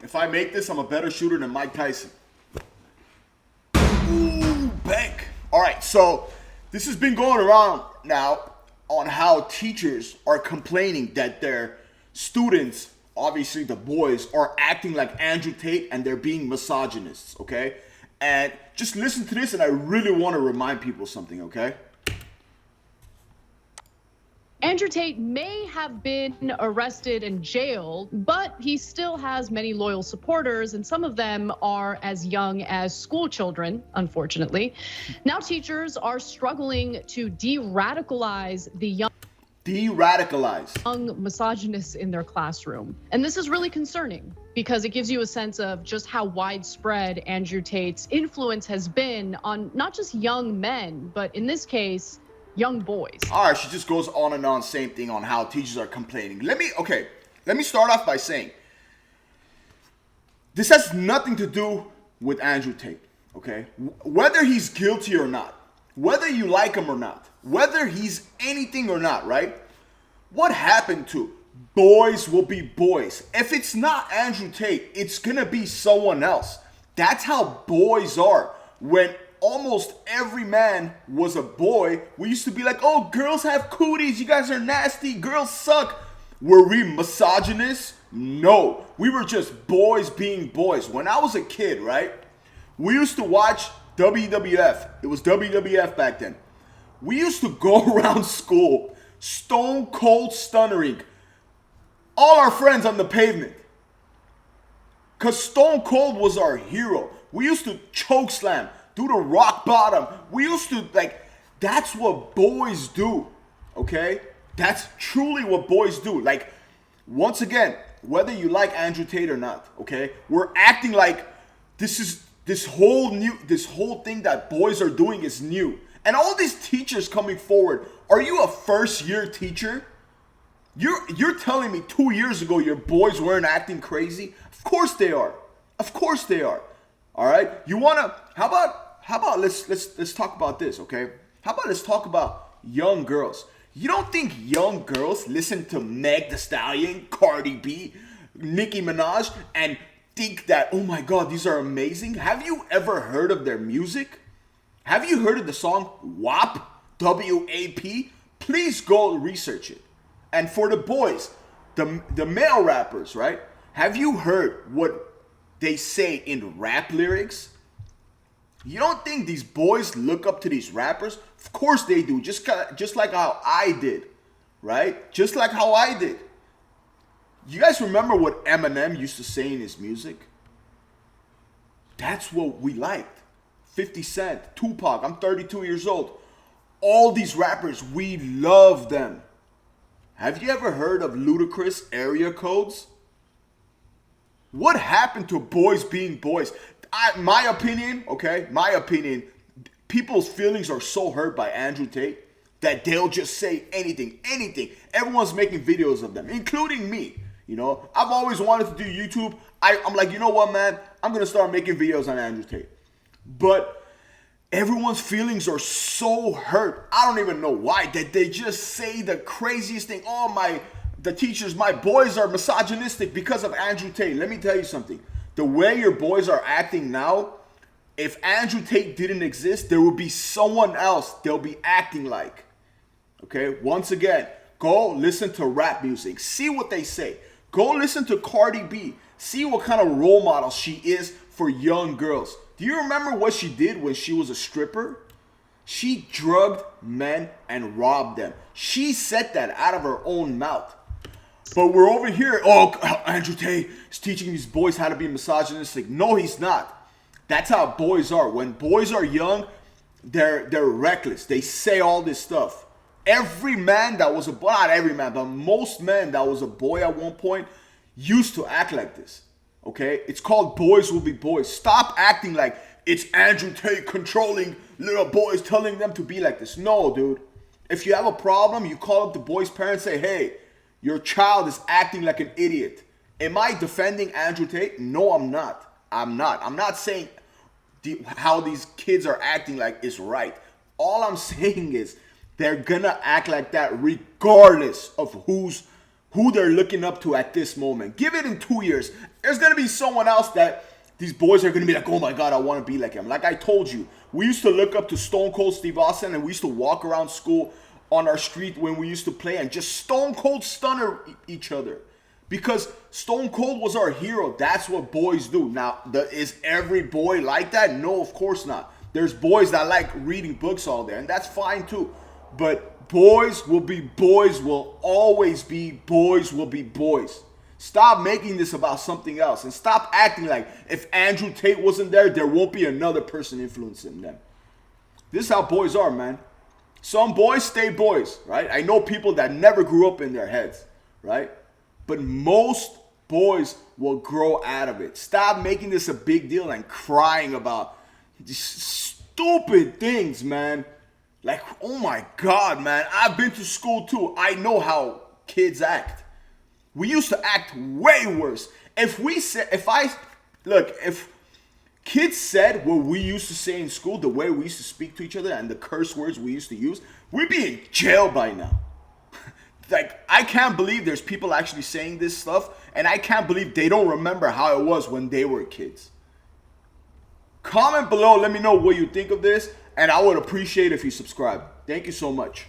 If I make this, I'm a better shooter than Mike Tyson. Ooh, bank. All right, so this has been going around now on how teachers are complaining that their students, obviously the boys, are acting like Andrew Tate and they're being misogynists, okay? And just listen to this, and I really want to remind people something, okay? Andrew Tate may have been arrested and jailed, but he still has many loyal supporters, and some of them are as young as school children, unfortunately. Now teachers are struggling to de-radicalize the young misogynists in their classroom. And this is really concerning because it gives you a sense of just how widespread Andrew Tate's influence has been on not just young men, but in this case, young boys. All right, she just goes on and on, same thing on how teachers are complaining. Let me start off by saying this has nothing to do with Andrew Tate, okay? Whether he's guilty or not, whether you like him or not, whether he's anything or not, right? What happened to boys will be boys? If it's not Andrew Tate, it's gonna be someone else. That's how boys are. When almost every man was a boy, we used to be like, oh, girls have cooties, you guys are nasty, girls suck. Were we misogynists? No, we were just boys being boys. When I was a kid, right, we used to watch WWF. It was WWF back then. We used to go around school, stone cold stunnering all our friends on the pavement. Because Stone Cold was our hero. We used to choke slam, do the rock bottom. We used to, that's what boys do, okay? That's truly what boys do. Like, once again, whether you like Andrew Tate or not, okay? We're acting like this whole thing that boys are doing is new. And all these teachers coming forward, are you a first year teacher? You're telling me 2 years ago your boys weren't acting crazy? Of course they are. Of course they are. All right? How about let's talk about this, okay? How about let's talk about young girls? You don't think young girls listen to Meg Thee Stallion, Cardi B, Nicki Minaj and think that, oh my God, these are amazing? Have you ever heard of their music? Have you heard of the song WAP? W-A-P? Please go research it. And for the boys, the male rappers, right? Have you heard what they say in rap lyrics? You don't think these boys look up to these rappers? Of course they do, just like how I did, right? Just like how I did. You guys remember what Eminem used to say in his music? That's what we liked. 50 Cent, Tupac, I'm 32 years old. All these rappers, we love them. Have you ever heard of Ludacris area codes? What happened to boys being boys? My opinion, people's feelings are so hurt by Andrew Tate that they'll just say anything. Everyone's making videos of them, including me. You know, I've always wanted to do YouTube. I'm like, you know what, man? I'm going to start making videos on Andrew Tate. But everyone's feelings are so hurt. I don't even know why, that they just say the craziest thing. Oh, the teachers, my boys are misogynistic because of Andrew Tate. Let me tell you something. The way your boys are acting now, if Andrew Tate didn't exist, there would be someone else they'll be acting like. Okay? Once again, go listen to rap music. See what they say. Go listen to Cardi B. See what kind of role model she is for young girls. Do you remember what she did when she was a stripper? She drugged men and robbed them. She said that out of her own mouth. But we're over here, oh, Andrew Tate is teaching these boys how to be misogynistic. No, he's not. That's how boys are. When boys are young, they're reckless. They say all this stuff. Every man that was a boy, not every man, but most men that was a boy at one point used to act like this. Okay? It's called boys will be boys. Stop acting like it's Andrew Tate controlling little boys, telling them to be like this. No, dude. If you have a problem, you call up the boy's parents, say, hey, your child is acting like an idiot. Am I defending Andrew Tate? No, I'm not. I'm not saying how these kids are acting like is right. All I'm saying is they're gonna act like that regardless of who's who they're looking up to at this moment. Give it in 2 years. There's going to be someone else that these boys are going to be like, oh my God, I want to be like him. Like I told you, we used to look up to Stone Cold Steve Austin, and we used to walk around school on our street when we used to play and just stone cold stunner each other. Because Stone Cold was our hero. That's what boys do. Now, is every boy like that? No, of course not. There's boys that like reading books all day, and that's fine too. But boys will be boys, will always be boys, will be boys. Stop making this about something else, and stop acting like if Andrew Tate wasn't there, there won't be another person influencing them. This is how boys are, man. Some boys stay boys, right? I know people that never grew up in their heads, right? But most boys will grow out of it. Stop making this a big deal and crying about these stupid things, man. Like, oh my God, man. I've been to school too. I know how kids act. We used to act way worse. If kids said what we used to say in school, the way we used to speak to each other and the curse words we used to use, we'd be in jail by now. Like, I can't believe there's people actually saying this stuff, and I can't believe they don't remember how it was when they were kids. Comment below, let me know what you think of this, and I would appreciate if you subscribe. Thank you so much.